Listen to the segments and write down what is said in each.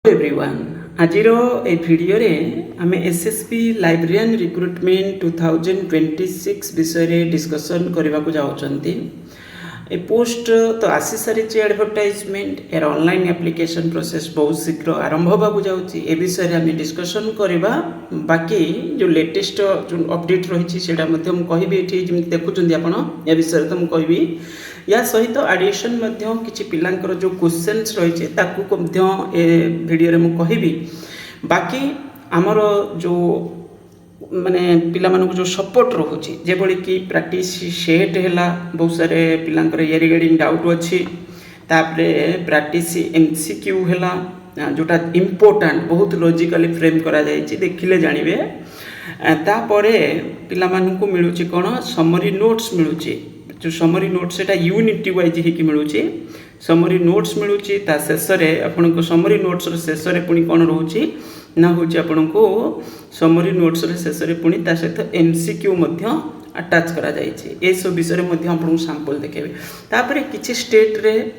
Everyone आज ए video रे आम एसएसपी लाइब्रेरियन रिक्रुटमेंट 2026 विषय रे डिस्कशन करने को जाऊँगी। ए पोस्ट तो आसी सारी एडवर्टाइजमेंट यार ऑनलाइन एप्लिकेशन प्रोसेस बहुत शीघ्र आरंभ होगा जाऊँगी। ए विषय रे आम डिस्कशन करवा बाकी जो लेटेस्ट जो अपडेट रही है कहि देखुं आप ए विषय तो मुझे या सहित एडिशन किसी पिलांकर जो क्वेश्चंस रही है भिडियो मु कहि बाकी आमर जो माने पिला मानक जो सपोर्ट रोचे जेबली कि प्रैक्टिस सेट है बहुत सारे पिलांकर ये रिगार्डिंग डाउट अच्छी तापरे प्रैक्टिस एमसीक्यू है जोटा इम्पोर्टेंट बहुत लॉजिकली फ्रेम करा जायछि देखिले जानिबे तापरे पिला मानक मिलुछि कोन समरी नोट्स मिलुछि जो समरी नोट्स सेटा यूनिट वाइज ही मिलूँ समरी नोट्स मिलूँ ता शेष आपण को समरी नोट्स शेष पुणी कौन रोचे ना हूँ आपण को समरी नोट्स शेष पुणी ता सहित एमसीक्यू अटैच करा जाए सब विषय में आपको सैंपल देखेबे तापर किसी स्टेट रे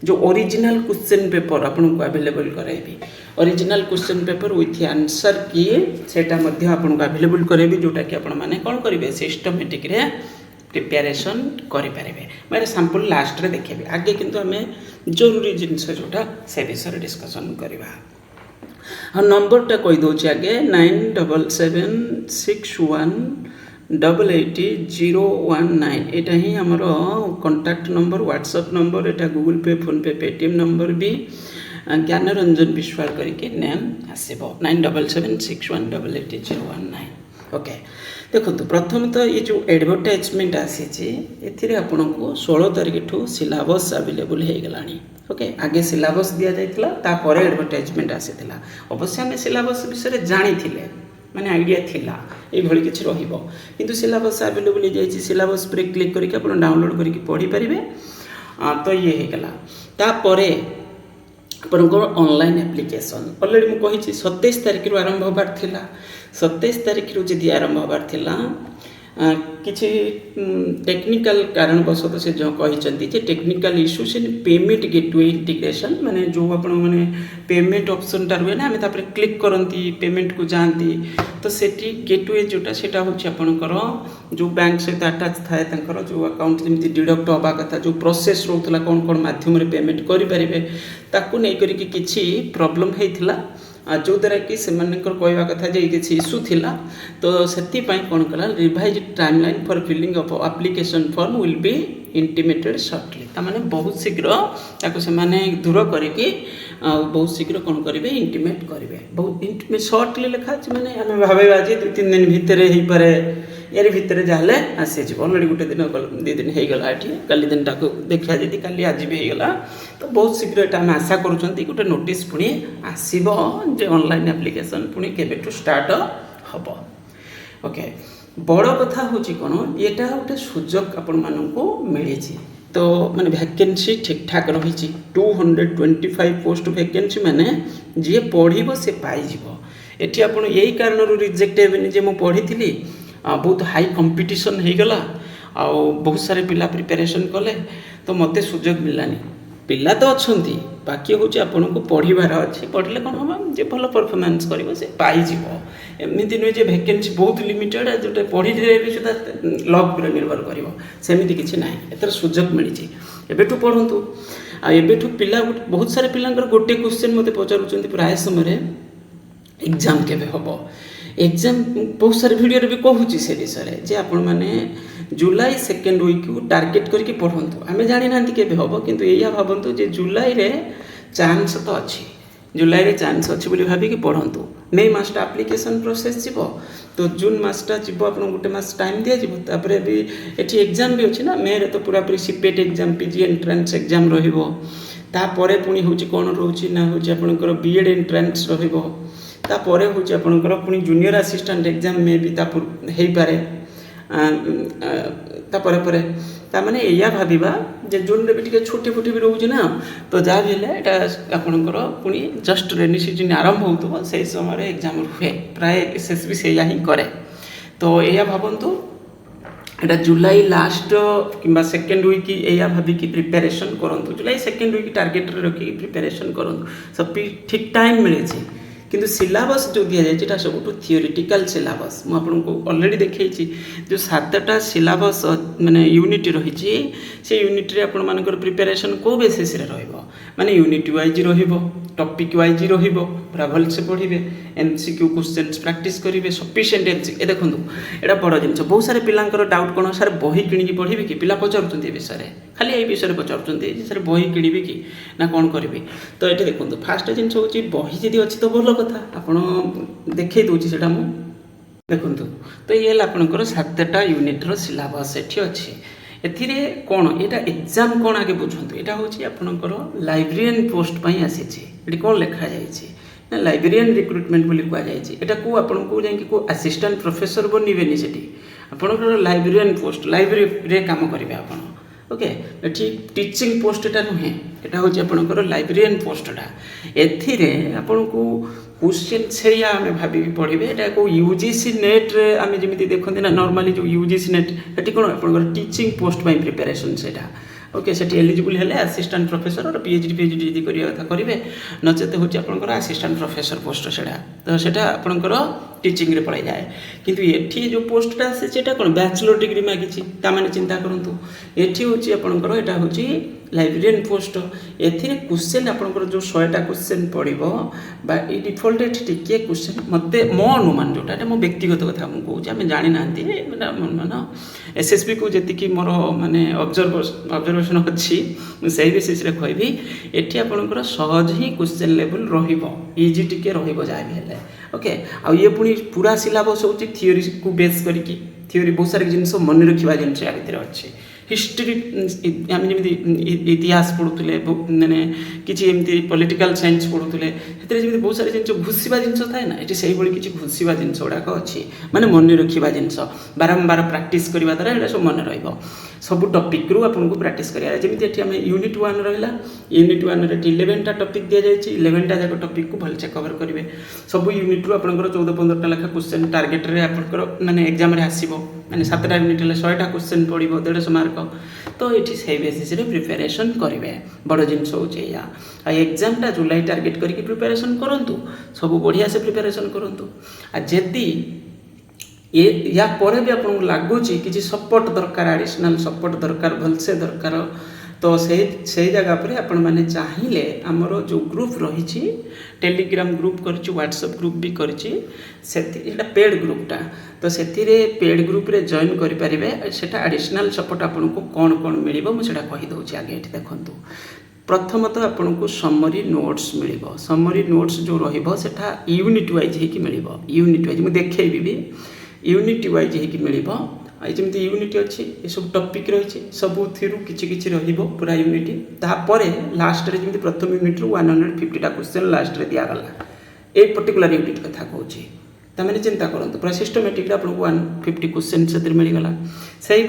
जो ओरिजिनल क्वेश्चन पेपर आपन को अवेलेबल कराइबी original question paper with answer किए सेटा आपन को अवेलेबल कराइबी जोटा कि आपण माने कौन करेंगे सिस्टमेटिक रे प्रिपेरेसन करें मैं सैंपल लास्ट रे देखेबी आगे किंतु आम जरूरी जिनस जोटा से विषय डिस्कसन करवा हाँ नंबरटा कहीदे आगे 9761880019 यहाँ ही आमर कॉन्टैक्ट नंबर व्हाट्सएप नंबर एटा गूगल पे फोन पे पेटीएम नंबर भी ज्ञानरंजन विश्वास करके नेम आसब 9776188019 ओके देखो प्रथम तो ये जो एडवर्टाइजमेंट आसी आपन को 16 तारीख ठू सिलेबस अवेलेबल हो गलानी ओके आगे सिलेबस दि जाता एडवर्टाइजमेंट आसीला अवश्य आम सिलेबस विषय जानी माने आइडिया थिला ये किसी रु सिलेबस अवेलेबल हो जाए सिलेबस पर क्लिक करके आप डाउनलोड करके पढ़ी पारे तो ये होगला तापर आपंकर ऑनलाइन एप्लिकेशन ऑलरेडी मुझे 27 तारीख रु आरंभ होबार थिला 27 तारीख रु जदि आरंभ होबार थिला किसी टेक्निकल कारणवशत से जो कहते technical issues in payment gateway integration माने जो आपण माने पेमेंट ऑप्शन टा रुए ना आम तापर क्लिक करती पेमेंट को जाती तो सेठी गेटवे जोटा सेटा होछि आपनकर जो बैंक सहित अटैच थाए तांकर जो अकाउंट जमी डिडक्ट होगा कथा जो प्रोसेस रोला कौन कौन माध्यम पेमेंट करें ताकू नहीं करके किसी प्रॉब्लम होता जो द्वारा कि से कहवा कथा किसी इश्यू थिला तो से कौन कला revise timeline for filling of application form will be intimated shortly तामाने बहुत शीघ्र ताको से माने दूर करके बहुत शीघ्र कौन करेंगे इंटीमेट करेंगे बहुत इंटीमेट शॉर्टली लिखा माने आम भावेगा जे 2-3 दिन भितर हो पारे यार भितर जहाँ आसीज अलरेडी गोटे दिन 2 दिन होगला ये काली दिन टाक देखा जी काली आज भी होगला तो बहुत शीघ्र ये आम आशा करुँच गोटे नोटिस पुणी आसब जे ऑनलाइन एप्लिकेशन पुणी केबेठू स्टार्ट हम ओके बड़ कथा हूँ कौन यहाँ गोटे सुजोग आपण मानू मिली तो माने वैकेंसी ठीक ठाक रही 225 पोस्ट वैकेंसी माने जी पढ़ से पाइज ये आपड़ यही कारण रिजेक्ट हेबे जे मुझे पढ़ी थी बहुत हाई कंपटीशन हो गला आ बहुत सारे पिला प्रिपरेशन कले तो मत सुजोग मिलानी पिला तो अच्छा बाकी हूँ आपन को पढ़ार अच्छे पढ़ले कौन हम जे भल परफॉर्मेंस कर पाइज एमती नुहे जे वैकेंसी बहुत लिमिटेड जोटे पढ़ी सुधा लक पर निर्भर करमती किसी ना एतर सुजोग मिली एबेठू पढ़ु आबेठू पिला बहुत सारे पिलांकर गोटे क्वेश्चन मत पचारुंट प्राय समय एग्जाम केबे हबो एग्जाम बहुत सारे वीडियो भी कहूँ से विषय जे आपण मैंने जुलाई 2nd वीक को टार्गेट करके पढ़ंतु आम जानी ना केबे हम किंतु या भावतु जे जुलाई रे चांस तो अच्छी जुलाई रे चांस अच्छी बोली भाविकी पढ़ंतु मे मासटा एप्लिकेशन प्रोसेस जीव तो जून मासटा जीव आप गोटे मास टाइम दि जापर भी ये एग्जाम भी अच्छी ना मे रे तो पूरा पूरी CIPET exam PG entrance exam रही पुणी हूँ कौन रोचे ना हूँ आपंकर बीएड एंट्रेंस तापर हूँ आपंकर पुणी जूनियर असिस्टेंट एग्जाम में भी हो पारे तामाने या भाविबा जे जून रे भी छुट्टी फुटी भी रोचे ना तो जहाँ भी है आपंकर पुणी जस्ट रेनी सीजन आरंभ हो से समय एग्जाम हुए प्राय एसएसबी से ही करे तो या भावतु এটা জুলাই লাस्ट कि सेकेंड वीक या भाविकी प्रिपेरेसन करूँ जुलाई सेकेंड वीक टार्गेट रखिक प्रिपेरेसन करूँ सब ठीक टाइम मिले किंतु सिलेबस जो दि जाए सब थियोरिटिकल सिलेबस मुझे ऑलरेडी देखी जो 7टा सिलेबस माने यूनिट रही से यूनिट रे आपण मानकर प्रिपेरेसन को बेसिस रे रहइबो माने यूनिट वाइज रहिबो टॉपिक वाइज रहिबो पूरा भल से पढ़िबे एमसीक्यू क्वेश्चंस प्रैक्टिस करिवे सफिशिएंट एमसीक्यू ए देखंतु एटा बड़ जिंस बहुत सारे पिलांकर डाउट कोन सर बही किणी पढ़िबे कि पिला पचारुचंती ए विषय रे खाली ए विषय रे पचारुचंती सर बही किणीबे कि ना कोन करिवे तो एटा देखंतु फास्ट जिंस होची बही जदी अछि तो भलो कथा आपण देखै दोची सेटा मु देखंतु तो ये आपनकर 7टा यूनिट रो सिलेबस एठी अछि एथिरे कोन एटा एग्जाम कोन आगे बुझंतु एटा होची आपनकर लाइब्रेरियन पोस्ट पई आसीची एटी कोन लेखा जाईची ना लाइब्रेरियन रिक्रुटमेंट बोली कुआ जाईची एटा को आपन को जाई कि को असिस्टेंट प्रोफेसर बनिबेनी सेठी आपनकर लाइब्रेरियन पोस्ट लाइब्रेरी रे काम करिवे आपन ओके एठी टीचिंग पोस्ट एटा नुहे एटा होची आपनकर लाइब्रेरियन पोस्टटा एथिरे आपन को क्वेश्चन सेरिया आम भाभी पढ़े एटा को यूजीसी नेट रे आम जमी देखते ना नॉर्मली जो यूजीसी नेट ये कौन आप टीचिंग पोस्ट पाई प्रिपेरेसन से ओके से एलिजिबल हेले असिस्टेंट प्रोफेसर और पीएचडी यदि कथा करेंगे नचेत हूँ आपंकर असिस्टेंट प्रोफेसर पोस्ट से तो सेटा आपंकर टीचिंग रे पड़े जाए किंतु एठी जो पोस्टा आसे सेटा कौन बैचलर डिग्री मागिछि तामाने चिंता करंतु एठी होची आपंकर एटा होची लाइब्रेरियन पोस्ट एथिरे क्वेश्चन आपंकर जो 100टा क्वेश्चन पड़िबो बा ई डिफॉल्ट एठी टिके क्वेश्चन मते मो अनुमान जोटा मो व्यक्तिगत कथा मु कहूँ आम जानी नांती मन एसएसबी को जेति कि मोर माने ऑब्जर्वेशन अच्छी से बेसिस रे कहबी एठी आपंकर सहज ही क्वेश्चन लेवल रहिबो इजी टिके रहिबो जाय भी हेले ओके आ ये पुनी पूरा सिलेबस होची थ्योरी को बेस करके थ्योरी बहुत सारे जिनस मन रखा जिनस या भितर अच्छे हिस्ट्री आम जमी इतिहास पढ़ुले मैंने किसी एमती पॉलिटिकल साइंस पढ़ुले से बहुत सारे जिन घुषा जिनस थाए ना ये से किसी घुषा जिनस गुड़ाक अच्छी माने मन रखा जिनस बारंबार प्रैक्टिस करने द्वारा यहाँ सब मन रहा सब टॉपिक रु आपको प्रैक्टिस करा जमी आम यूनिट 1 रहा यूनिट 1 रे 11टा टॉपिक दि जाए 11टा जाक टॉपिक को भलसे कवर करेंगे सब यूनिट रु आपंकर 14-15टा लेखा क्वेश्चन टार्गेट रे आपंकर माने एग्जाम रे आसीबो माने 7टा यूनिट हेले 100टा क्वेश्चन पड़ो 150 मार्क तो ये से बेसिस रे प्रिपेरेसन करेंगे बड़ जिनस हो एग्जामटा जुलाई टार्गेट करके प्रिपेरेसन करूँ सब बढ़िया से प्रिपेरेसन करूँ आदि ये या पर भी आपको लगुच कि सपोर्ट दरकार एडिशनल सपोर्ट दरकार भलसे दरकार तो से जगह पर आपण मैंने चाहिए आमर जो ग्रुप रही टेलीग्राम ग्रुप कर व्हाट्सएप ग्रुप भी कर पेड ग्रुपटा तो से पेड ग्रुप रे जॉइन करेंगे सेटा एडिशनल सपोर्ट आपन को कौन कौन मिल मुझे कहीदे आगे ये देखूँ प्रथमतः आपन को समरी नोट्स मिल समरी नोट्स जो रहा यूनिट वाइज हो मिल यूनिट वाइज मुझे देखी भी यूनिट वाइज हो मिल जमी यूनिट अच्छी ये सब टॉपिक रही सब किसी पूरा यूनिट तापर लास्ट रे जमी प्रथम यूनिट रु 150टा क्वेश्चन लास्ट रे दिगला ए पर्टिकुलर यूनिट कथा कहूँ तमें चिंता करूँ पूरा सिस्टमेटिक आपको 150 क्वेश्चन से मिलगला से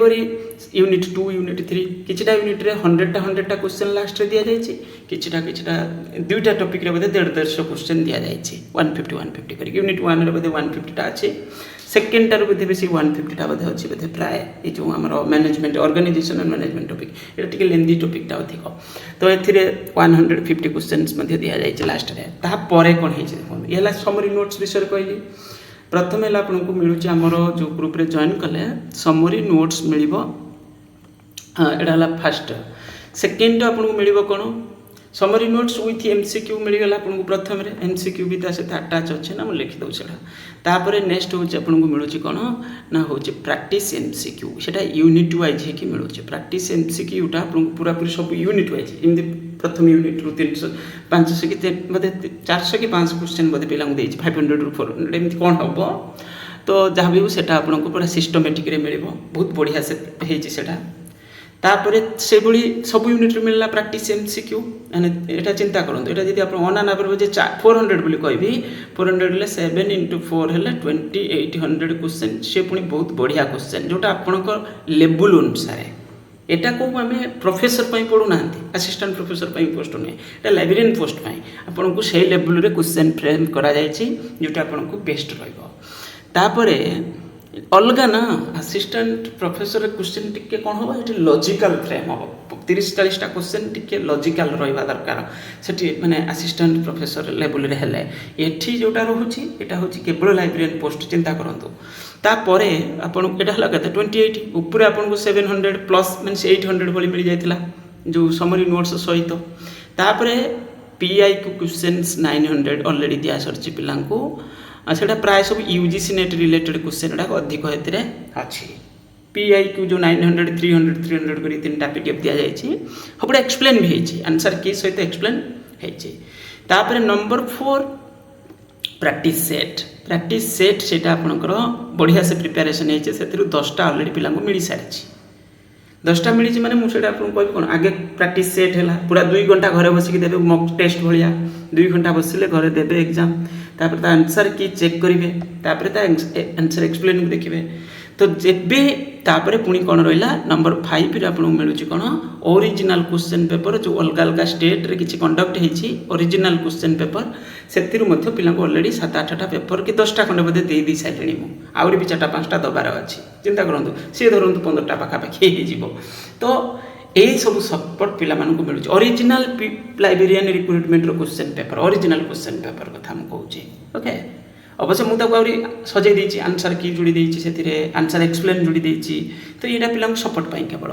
यूनिट 2 यूनिट 3 किछटा यूनिट रे 100टा क्वेश्चन लास्ट रे दिया जायछि किछटा 2टा टॉपिक रे बोधे 150 क्वेश्चन दिया जायछि 150 करके यूनिट 1 रे बोधे 150टा अछि सेकेंड टार बोधे बेसी 150टा बोधे अछि बोधे प्राय ये जो हमर मैनेजमेंट ऑर्गेनाइजेशनल मैनेजमेंट टॉपिक एटा टिके लेंदी टॉपिक टा अधिक तो एथिरे 150 क्वेश्चंस मध्ये दिया जायछि लास्ट रे ता परे कोन हेछि देखो येला समरी नोट्स विषय कहली प्रथम है आपको मिलूँ आमर जो ग्रुप रे जॉइन कले समरी नोट्स मिल एटा फास्ट सेकेंड आपको मिल कौन समरी नोट्स विथ एमसीक्यू मिलगला आपको प्रथम एमसीक्यू भी सहित अटैच अच्छे ना मुझे लिखिदे तापर नेक्स्ट हूँ आपको मिलूँ कौन ना हूँ प्रैक्टिस एमसीक्यू सेटा यूनिट वाइज हो मिलूँ प्रैक्टिस एमसीक्यूटा आपको पूरा पूरी सब यूनिट वाइज एमती प्रथम यूनिट रु 300-500 कि बोधे 400 कि 500 क्वेश्चन बोधे पिला 500 रु 400 एमती कौन हम तो जहाँ भी हो आपको पूरा सिस्टमेटिक मिल बहुत बढ़िया से होता तापर से भाई सब यूनिट मिलला प्रैक्टिस एमसीक्यू एटा चिंता करूँ यहाँ जब आप अन एवरेज 400 बोली कहबी 400 ले 7 × 4 है 2800 क्वेश्चन से पुणी बहुत बढ़िया क्वेश्चन जोटा आपणकर लेवल अनुसार एटा को आम प्रोफेसर पढ़ुना असिस्टेंट प्रोफेसर पोस्ट नुहे एटा लाइब्रेरियन पोस्ट आपन को से लेवल रे क्वेश्चन फ्रेम करा जोटा आपन को बेस्ट रहिबो तापरे अलगा ना असिस्टेंट प्रोफेसर क्वेश्चन टिके कौन होगा ये लॉजिकल फ्रेम हम 30-40टा क्वेश्चन टिके लॉजिकल रहा दरकार से माने असिस्टेंट प्रोफेसर लेवल रे हेले एठी जोटा रहउची एटा होची केवल लाइब्रेरियन पोस्ट चिंता करंतु तापरे आपन एटा हला कते 28 ऊपर आपन को 700 प्लस मींस 800 भली मिल जायतिला जो समरी नोट्स सहित तापरे पीआईक्यू क्वेश्चंस 900 ऑलरेडी दिया सरची पिलांको सेटा प्राय सब यूजीसी नेट रिलेटेड क्वेश्चन गुड़ाक अधिक हेतु अच्छी पीआईक्यू जो 900 300 300 कर 3टा पीडीएफ दि जाइए सबुड़ा एक्सप्लेन भी होती आंसर की सहित explain hopper number 4 practice set से आपंकर बढ़िया से प्रिपेरेसन होती से 10टा ऑलरेडी पिला मिल सारी 10टा मिली मैंने मुझे कह कौन आगे प्रैक्टिस सेट है पूरा 2 घंटा घरे बसिक देवे मॉक टेस्ट भाया 2 घंटा बसिले घरे देवे एग्जाम तापर आंसर की चेक करेंगे तापर आंसर एक्सप्लेन भी देखिए तो जेबे तापर पुणी कौन रहा नंबर 5 रे आपको मिलूँ कौन ओरिजिनल क्वेश्चन पेपर जो अलग अलग स्टेट रे किसी कंडक्ट होती ओरिजिनल क्वेश्चन पेपर से पिला ऑलरेडी 7-8टा पेपर कि 10टा खंडे बोधे दे सारे मुझे भी 4-5टा दबार अच्छी चिंता करूँ सी धरतु 15टा पाखापाखि हो तो यही सब सपोर्ट पिला मिलूँ original librarian recruitment question paper original question paper कथा मुझे ओके अवश्य मुझे सजाई देती आंसर की जोड़ी देती से आंसर एक्सप्लेन जोड़ी देती तो यहाँ पिला सपोर्ट पाई केवल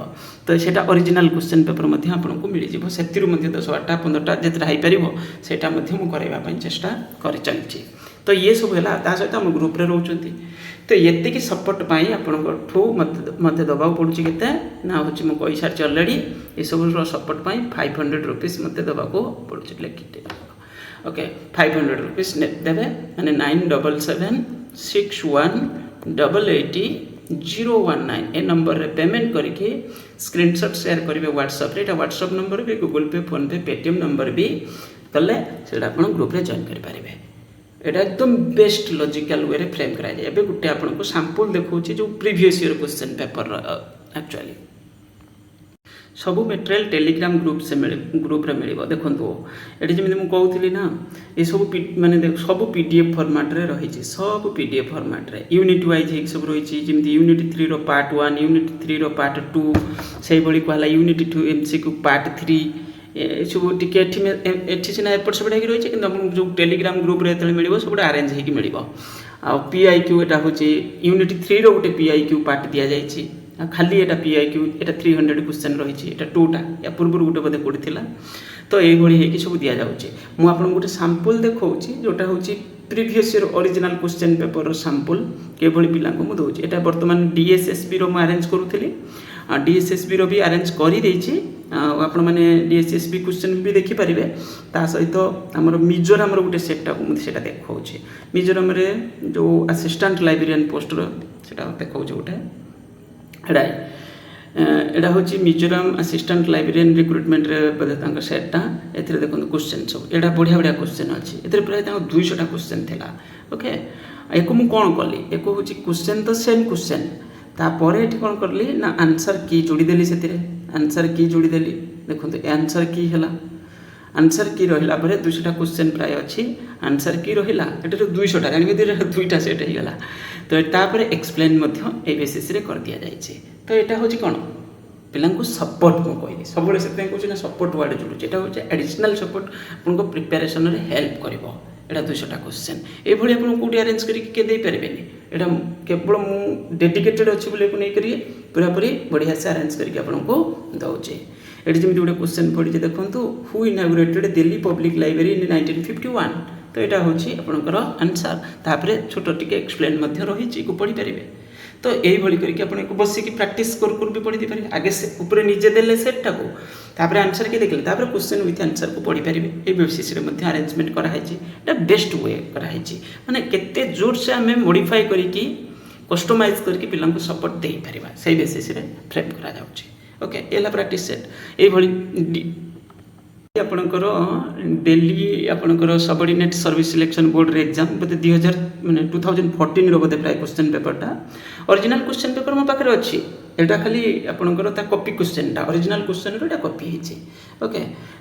तो सेटा ओरिजिनल क्वेश्चन पेपर आपको मिल जाए से 10-8टा 15टा जितना हो पार से करवाई चेष्टा कर चलती तो ये सब है सहित आम ग्रुप रोचे तो ये सपोर्ट पाई आपठू मत दबाक पड़ूँ के ना हूँ मुझे सारी अलरेडी ये सब सपोर्ट पाई 500 रुपीज मत दबाक पड़ूँ लिखी ओके 500 रुपीज देवे मैंने 9776188019 ए नंबर रे पेमेंट करके स्क्रीनशॉट शेयर करेंगे व्हाट्सएप रे व्हाट्सएप नंबर भी गूगल पे फोन पे पेटीएम नंबर भी कले से आप ग्रुप रे जॉइन करेंगे एटा एकदम बेस्ट लॉजिकल वे रे फ्रेम करा जाए एबे गुटे आपको सैंपल देखौछि जो previous year question paper actually सबू मटेरियल टेलीग्राम ग्रुप से ग्रुप रे मिलिबो देखंतु एटी जेमि मु कहउथिली ना ए सब माने देख सब पीडीएफ फॉर्मेट रे रहिछि सब पीडीएफ फॉर्मेट रे यूनिट वाइज हे सब रहिछि जेमि यूनिट 3 रो पार्ट 1 यूनिट 3 रो पार्ट 2 सेही बळी कहला यूनिट 2 एमसीक्यू पार्ट 3 ए सब टिके एठी सिना एपट सब रही कि जो टेलीग्राम ग्रुप रे तले मिलिबो सब अरेंज हे कि मिलिबो आ पीआईक्यू एटा होछि यूनिट 3 रो गोटे पीआईक्यू पार्ट दिया जाइछि खाली एटा पीआईक्यू एटा 300 क्वेश्चन रही एटा 2टा या पूर्व गोटे बोधे पड़ा तो ये सब दि जाऊँगी मुझे गोटे सैंपल देखा जोटा हूँ previous year original question paper sample केभली पिला को दूसरी एटा बर्तमान डीएसएसबी रो अरेंज करूली डीएसएसबी रो भी अरेंज कर आपण मैंने डीएसएसबी क्वेश्चन भी देखिपारे ता सहित आमर मिजोराम गोटे सेटा मुझे देखा मिजोराम जो असिस्टेंट लाइब्रेरियन पोस्ट से देखा गोटे एटा हूँ मिजोराम असिस्टेंट लाइब्रेरियन रिक्रुटमेंट बोधे सेटा ए देखो क्वेश्चन सब एटा बढ़िया बढ़िया क्वेश्चन अच्छी ए प्राय 200टा क्वेश्चन थिला ओके एक मुझे कौन कली एक हूँ क्वेश्चन तो सेम क्वेश्चन तापर ये कौन कली ना आंसर की जोड़ीदेली से आंसर की जोड़ीदेली देखो आंसर की है आंसर की रहा 200टा क्वेश्चन प्राय अच्छी आंसर की रहा ये 200टा जानी 2टा सेट होगा तो तापर एक्सप्लेन बेसिस कर दि जाए तो यहाँ हूँ कौन पिला सपोर्ट मुझे कहली सब से सपोर्ट वर्ड जोड़ुचे यहाँ हूँ एडिशनल सपोर्ट आपको प्रिपेरेसन हेल्प कर एटा 200टा क्वेश्चन ये आप कौटी अरेंज करके पारे यहाँ केवल मुझे डेडिकेटेड अच्छी बोले नहीं पूरापूरी बढ़िया से अरेंज करके आपको दौचे ये जमी गोटे क्वेश्चन पड़ी देखो who inaugurated Delhi public library in 1951 तो यहाँ हूँ आपंकर आंसर तापर छोट टिके एक्सप्लेन रही पढ़ी पारे तो यही करके आपको बसिक प्राक्ट कर भी पढ़ी पारे आगे से ऊपर निजे देले सेटा को तापर आंसर के देखले तापर क्वेश्चन विथ आंसर को पढ़ी पारे ये बेसिस अरेंजमेंट कराई बेस्ट वे कराई माने केते जोर से आम मॉडिफाई करके कस्टमाइज करके पिला सपोर्ट दे पारिबा से बेसिस फ्रेम करा जाउची ओके एला प्रैक्टिस सेट ये आपणकर डेली आपणकर सबऑर्डिनेट सर्विस सिलेक्शन बोर्ड रे एग्जाम बोधे 2000 माने 2014 रो बोधे प्राय क्वेश्चन पेपरटा ओरिजिनल क्वेश्चन पेपर मो पाखरे अछि एटा खाली आपणकर ता कॉपी क्वेश्चनटा ओरिजिनल क्वेश्चन रो एटा कॉपी हिची ओके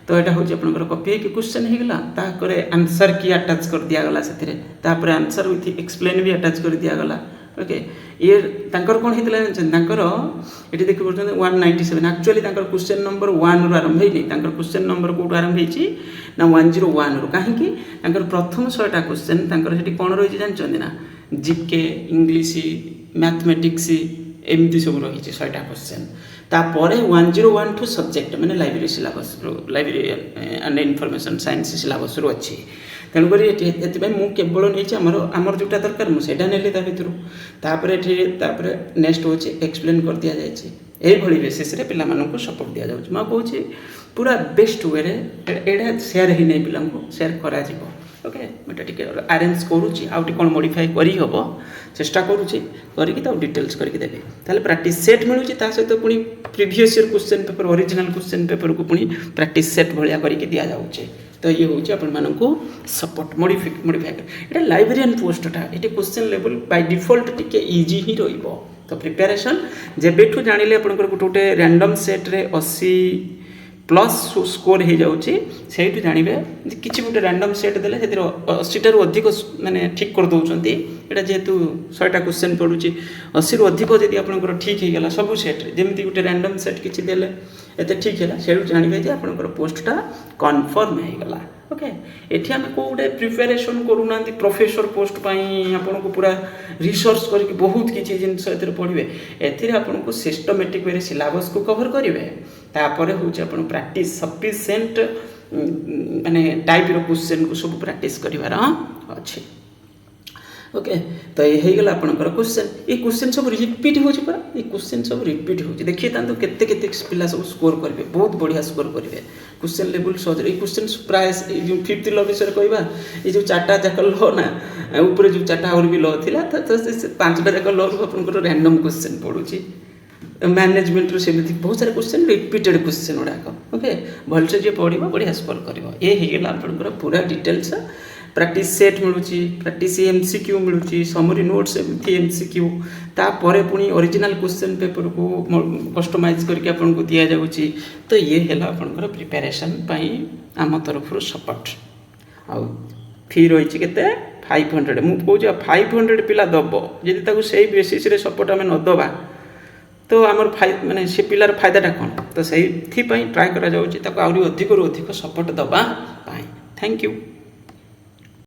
तो एटा होची आपणकर कॉपी के क्वेश्चन हे गेला ता करे आंसर की अटैच कर दिया गला सेथिरे तापर आंसर विथ एक्सप्लेन भी अटैच कर दिया गला ओके ये तांकर कौन होता है ये देखिए 197 एक्चुअली क्वेश्चन नंबर 1 रु आरंभ होनी क्वेश्चन नंबर कौट आरंभ होती ना 101 रु कहीं प्रथम 100टा क्वेश्चन से कौन रही जानते ना जीके इंग्लीश मैथमेटिक्स एमती सब रही 100टा क्वेश्चन तापर 101 टू सब्जेक्ट मैंने library syllabus library and information science syllabus रु अच्छी तेणुक मुझे केवल नहीं आमर जोटा दरकार मुझे नेली भितर नेक्स्ट हूँ एक्सप्लेन कर दि जाए बेसीस पे सपोर्ट दि जाऊँ मैं कौन पूरा बेस्ट वे एटा सेयार ही नहीं पिला सेयार करा ओके मुझे आरेंज करुँची आउट कौन मॉडिफाई करी हम चेष्टा करुँची करके डिटेल्स करके देवी ताले प्रैक्टिस सेट मिलूँ सहित पुणी previous year question paper original question paper को पुणी प्रैक्टिस सेट भाया करके दि जाऊँचे तो ये हूँ आपण सपोर्ट मॉडिफाई ये लाइब्रेरियन पोस्टा ये क्वेश्चन लेवल बाय डिफॉल्ट टिके इजी ही रहिबो तो प्रिपरेशन जेबेठू जानिले आपनकर गोटे रैंडम सेट रे 80 प्लस स्कोर हो जाऊँगी से जानवे किसी गोटे रैंडम सेट देले 80 रु अधिक माने ठीक कर दौरान यहाँ जेहेतु 100टा क्वेश्चन पड़ुची 80 रु अधिक जब आप ठीक हो गला सब सेट्रे जमी गोटे रैंडम सेट किसी देले एत ठीक है से जानवे आपंकर पोस्टा कन्फर्म हो गला ओके एठी आम को गोटे प्रिपेरेसन करूना प्रोफेसर पोस्ट आपन को पूरा रिसर्च करके बहुत किसी जिनस पढ़े एपन सिस्टमेटिक वे सिलेबस को कवर करेंगे तापर हूँ आप प्रैक्टिस सफिशिएंट माने टाइप रो क्वेश्चन को सब प्रैक्टिस करार अच्छे ओके तो ये गला आपंकर क्वेश्चन ये क्वेश्चन सब रिपीट हो ये क्वेश्चन सब रिपीट हो देखिए केते केते पिला सब स्कोर करेंगे बहुत बढ़िया स्कोर करेंगे क्वेश्चन लेवल सहज ये क्वेश्चन प्राय जो 5th लॉ विषय कहवा ये जो 4टा जाक लॉ ना ऊपर जो 4टा और भी लॉ थिला तो 5टा जाक लॉ आपंकर रैंडम क्वेश्चन पड़ुची मैनेजमेंट सेमती बहुत सारे क्वेश्चन रिपीटेड क्वेश्चन गुड़ाक ओके भलसे जी पढ़ बढ़िया स्कोर कर ये आपंकर पूरा डिटेल्स प्रैक्टिस सेट मिलूँ प्रैक्टिस एमसीक्यू मिलूँ समरी नोट्स एमती एमसीक्यू तापर पुणी ओरिजिनल क्वेश्चन पेपर को कस्टमाइज करके आपन को दि जाऊँगी तो ये है आपंकर प्रिपेरेसन आम तरफ सपोर्ट आउ फी रही के 500 मुझे कौन 500 पिला दब जदि से बेसीस सपोर्ट आम नदबा तो आमर माने से पिलार फायदाटा कौन तो से ट्राए करा जाउची ताको आउरी अधिक रु अधिक सपोर्ट दबा थैंक यू।